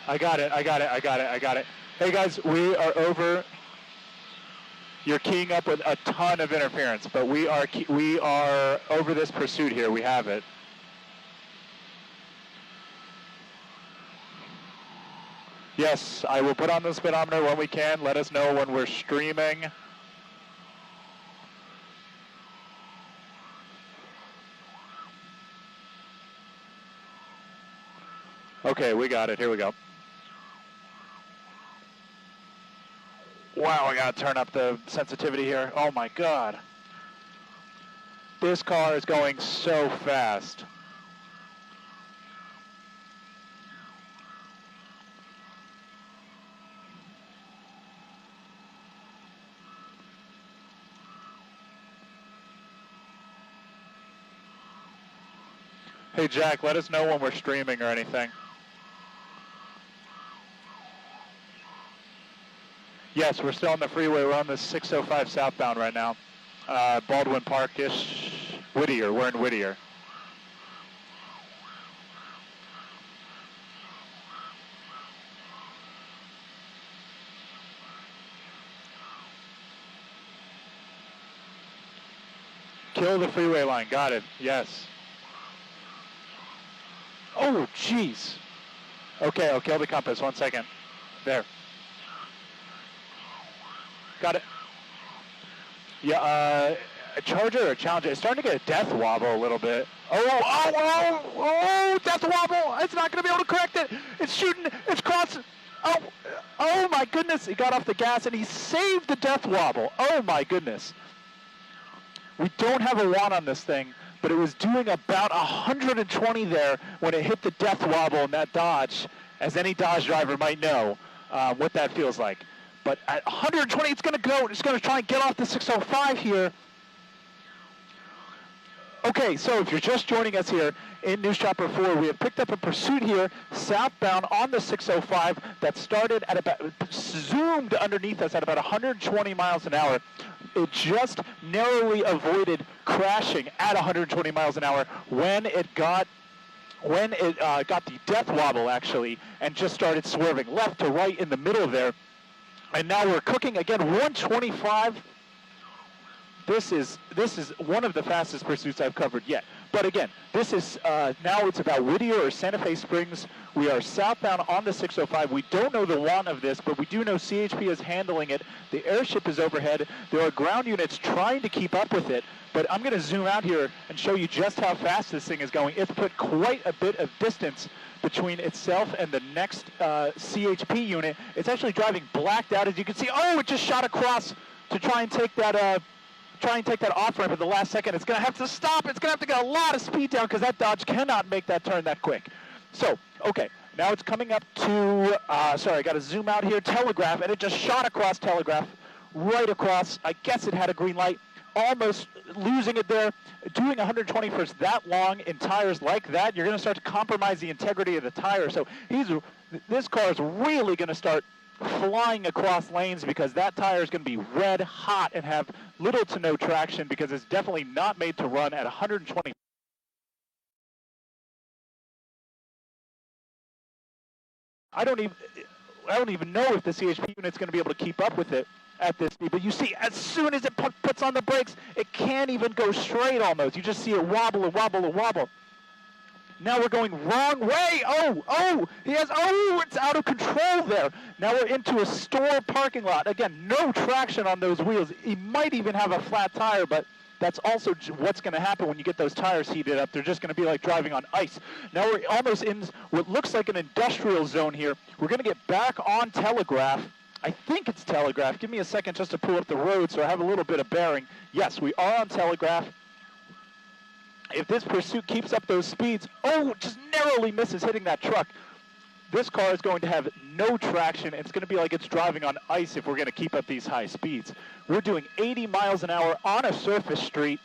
I got it. Hey guys, we are over. You're keying up with a ton of interference, but we are over this pursuit here. We have it. Yes, I will put on the speedometer when we can. Let us know when we're streaming. Okay, we got it. Here we go. Wow, I gotta turn up the sensitivity here. Oh my God. This car is going so fast. Hey Jack, let us know when we're streaming or anything. Yes, we're still on the freeway. We're on the 605 southbound right now. Baldwin Park-ish. Whittier, we're in Whittier. Kill the freeway line, got it, yes. Oh, jeez. Okay, I'll kill the compass, 1 second. There. Got it. Yeah, a Charger or a Challenger. It's starting to get a death wobble a little bit. Oh, death wobble. It's not going to be able to correct it. It's shooting. It's crossing. Oh my goodness. He got off the gas and he saved the death wobble. Oh my goodness. We don't have a watt on this thing, but it was doing about 120 there when it hit the death wobble in that Dodge, as any Dodge driver might know what that feels like. But at 120, it's going to go. It's going to try and get off the 605 here. Okay, so if you're just joining us here in News Chopper 4, we have picked up a pursuit here southbound on the 605 that started at about, zoomed underneath us at about 120 miles an hour. It just narrowly avoided crashing at 120 miles an hour when it got the death wobble, actually, and just started swerving left to right in the middle there. And now we're cooking again, 125. This is one of the fastest pursuits I've covered yet. But again, this is now it's about Whittier or Santa Fe Springs. We are southbound on the 605. We don't know the want of this, but we do know CHP is handling it. The airship is overhead. There are ground units trying to keep up with it. But I'm going to zoom out here and show you just how fast this thing is going. It's put quite a bit of distance between itself and the next CHP unit. It's actually driving blacked out, as you can see. Oh, it just shot across to try and take that off ramp at the last second. It's going to have to stop. It's going to have to get a lot of speed down because that Dodge cannot make that turn that quick. So, okay, now it's coming up to, sorry, I got to zoom out here, Telegraph, and it just shot across Telegraph, right across. I guess it had a green light, almost losing it there. Doing 120 for that long in tires like that, you're going to start to compromise the integrity of the tire. So this car is really going to start flying across lanes because that tire is going to be red hot and have little to no traction because it's definitely not made to run at 120. I don't even know if the CHP unit's going to be able to keep up with it at this speed, but you see as soon as it puts on the brakes, it can't even go straight almost. You just see it wobble and wobble and wobble. Now we're going wrong way. It's out of control there. Now we're into a store parking lot. Again, no traction on those wheels. He might even have a flat tire, but that's also what's going to happen when you get those tires heated up. They're just going to be like driving on ice. Now we're almost in what looks like an industrial zone here. We're going to get back on Telegraph. I think it's Telegraph. Give me a second just to pull up the road so I have a little bit of bearing. Yes, we are on Telegraph. If this pursuit keeps up those speeds, just narrowly misses hitting that truck. This car is going to have no traction. It's going to be like it's driving on ice if we're going to keep up these high speeds. We're doing 80 miles an hour on a surface street.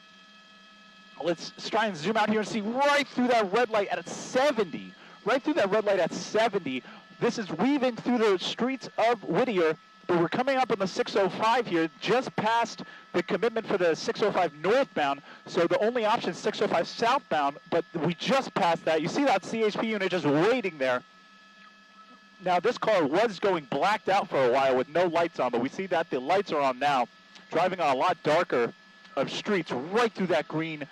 Let's try and zoom out here and see right through that red light at 70. Right through that red light at 70. This is weaving through the streets of Whittier. But we're coming up on the 605 here, just past the commitment for the 605 northbound. So the only option is 605 southbound, but we just passed that. You see that CHP unit just waiting there. Now, this car was going blacked out for a while with no lights on, but we see that the lights are on now, driving on a lot darker of streets right through that green.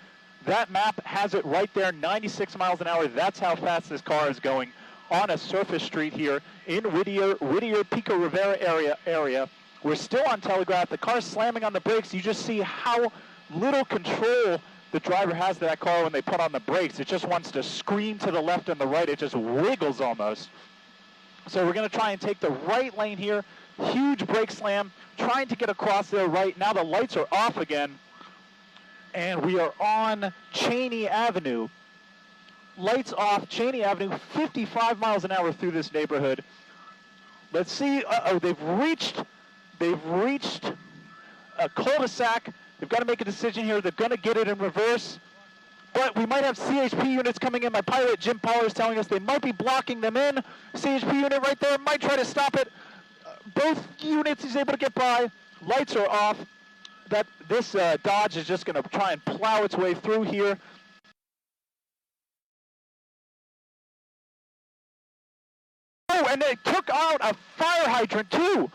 That map has it right there, 96 miles an hour. That's how fast this car is going on a surface street here in Whittier, Pico Rivera area. We're still on Telegraph. The car's slamming on the brakes. You just see how little control the driver has of that car when they put on the brakes. It just wants to scream to the left and the right. It just wiggles almost. So we're going to try and take the right lane here. Huge brake slam, trying to get across there right. Now the lights are off again, and we are on Cheney Avenue. Lights off, Cheney Avenue, 55 miles an hour through this neighborhood. Let's see. Uh-oh, they've reached a cul-de-sac. They've got to make a decision here. They're going to get it in reverse. But we might have CHP units coming in. My pilot, Jim Pollard, is telling us they might be blocking them in. CHP unit right there might try to stop it. Both units he's able to get by. Lights are off. This Dodge is just going to try and plow its way through here. Oh, and they took out a fire hydrant too.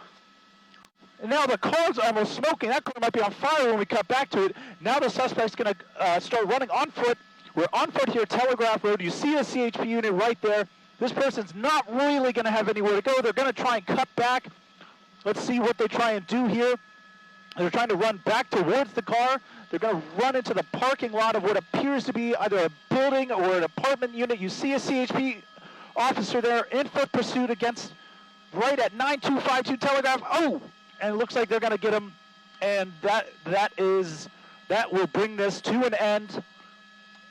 And now the car's almost smoking. That car might be on fire when we cut back to it. Now the suspect's going to start running on foot. We're on foot here, Telegraph Road. You see a CHP unit right there. This person's not really going to have anywhere to go. They're going to try and cut back. Let's see what they try and do here. They're trying to run back towards the car. They're going to run into the parking lot of what appears to be either a building or an apartment unit. You see a CHP officer there in foot pursuit against right at 9252 Telegraph. Oh! And it looks like they're going to get him, and that will bring this to an end.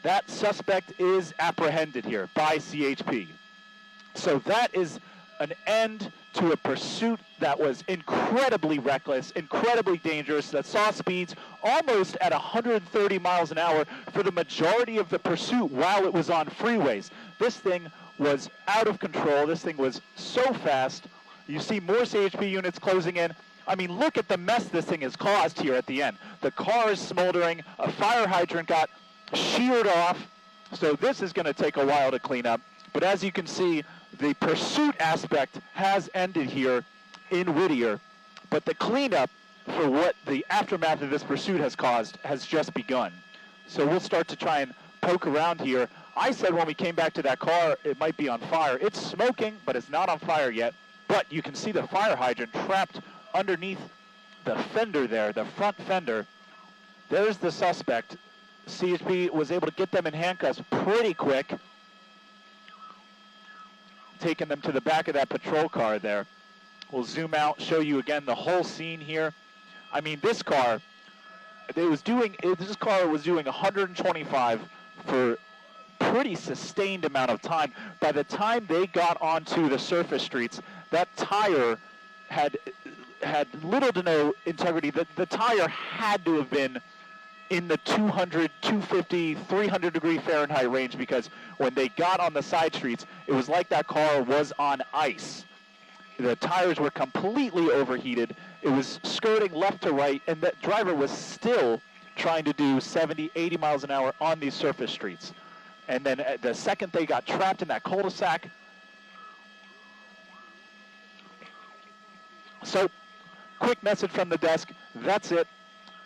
That suspect is apprehended here by CHP. So that is an end to a pursuit that was incredibly reckless, incredibly dangerous, that saw speeds almost at 130 miles an hour for the majority of the pursuit while it was on freeways. This thing was out of control. This thing was so fast. You see more CHP units closing in. I mean, look at the mess this thing has caused here at the end. The car is smoldering. A fire hydrant got sheared off. So this is going to take a while to clean up. But as you can see, the pursuit aspect has ended here in Whittier. But the cleanup for what the aftermath of this pursuit has caused has just begun. So we'll start to try and poke around here. I said when we came back to that car, it might be on fire. It's smoking, but it's not on fire yet. But you can see the fire hydrant trapped underneath the fender there, the front fender. There's the suspect. CHP was able to get them in handcuffs pretty quick, taking them to the back of that patrol car there. We'll zoom out, show you again the whole scene here. I mean, this car was doing 125 for pretty sustained amount of time. By the time they got onto the surface streets, that tire had little to no integrity. The tire had to have been in the 200, 250, 300 degree Fahrenheit range, because when they got on the side streets, it was like that car was on ice. The tires were completely overheated. It was skirting left to right, and that driver was still trying to do 70, 80 miles an hour on these surface streets. And then the second they got trapped in that cul-de-sac. So, quick message from the desk. That's it.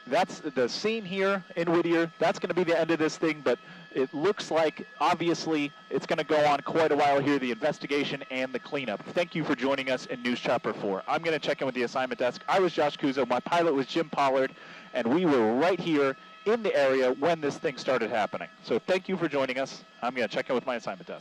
That's the scene here in Whittier. That's going to be the end of this thing, but it looks like, obviously, it's going to go on quite a while here, the investigation and the cleanup. Thank you for joining us in News Chopper 4. I'm going to check in with the assignment desk. I was Josh Kuzo. My pilot was Jim Pollard, and we were right here in the area when this thing started happening. So thank you for joining us. I'm going to check in with my assignment desk.